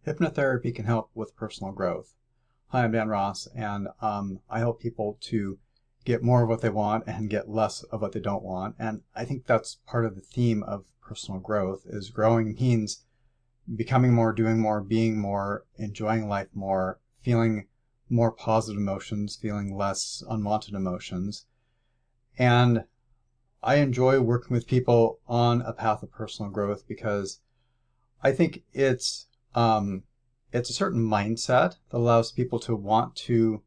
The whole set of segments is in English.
Hypnotherapy can help with personal growth. Hi, I'm Dan Ross, and I help people to get more of what they want and get less of what they don't want. And I think that's part of the theme of personal growth is growing means becoming more, doing more, being more, enjoying life more, feeling more positive emotions, feeling less unwanted emotions. And I enjoy working with people on a path of personal growth because I think it's a certain mindset that allows people to want to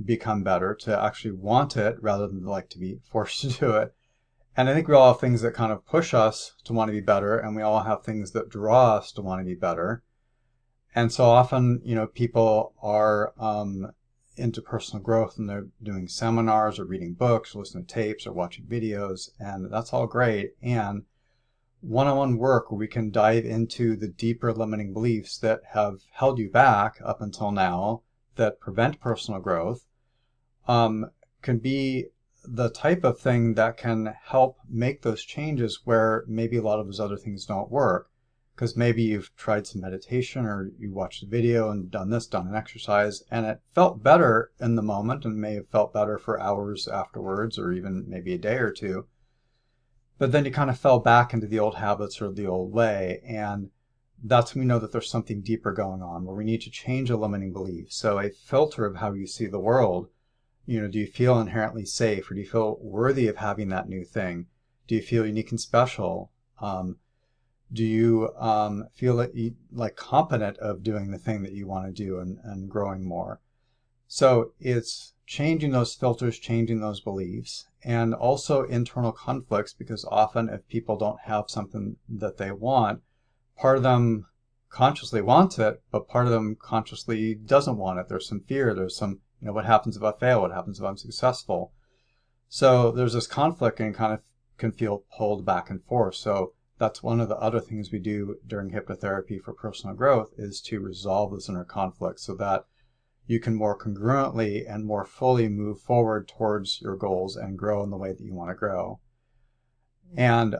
become better, to actually want it rather than like to be forced to do it. And I think we all have things that kind of push us to want to be better, and we all have things that draw us to want to be better. And so often, people are into personal growth and they're doing seminars or reading books or listening to tapes or watching videos, and that's all great. And one-on-one work where we can dive into the deeper limiting beliefs that have held you back up until now that prevent personal growth can be the type of thing that can help make those changes where maybe a lot of those other things don't work. Because maybe you've tried some meditation or you watched a video and done an exercise, and it felt better in the moment and may have felt better for hours afterwards or even maybe a day or two. But then you kind of fell back into the old habits or the old way, and that's when we know that there's something deeper going on where we need to change a limiting belief. So a filter of how you see the world. Do you feel inherently safe, or do you feel worthy of having that new thing? Do you feel unique and special? Do you feel like competent of doing the thing that you want to do and growing more? So it's changing those filters, changing those beliefs, and also internal conflicts, because often if people don't have something that they want, part of them consciously wants it, but part of them consciously doesn't want it. There's some fear, there's some, what happens if I fail? What happens if I'm successful? So there's this conflict and kind of can feel pulled back and forth. So that's one of the other things we do during hypnotherapy for personal growth is to resolve this inner conflict so that you can more congruently and more fully move forward towards your goals and grow in the way that you want to grow. And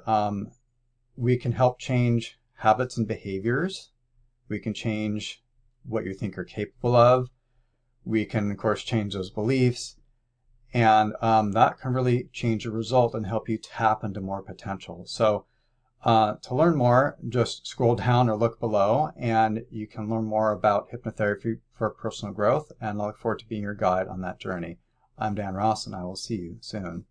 we can help change habits and behaviors. We can change what you think you're capable of. We can, of course, change those beliefs. And that can really change your result and help you tap into more potential. So to learn more, just scroll down or look below, and you can learn more about hypnotherapy for personal growth, and I look forward to being your guide on that journey. I'm Dan Ross, and I will see you soon.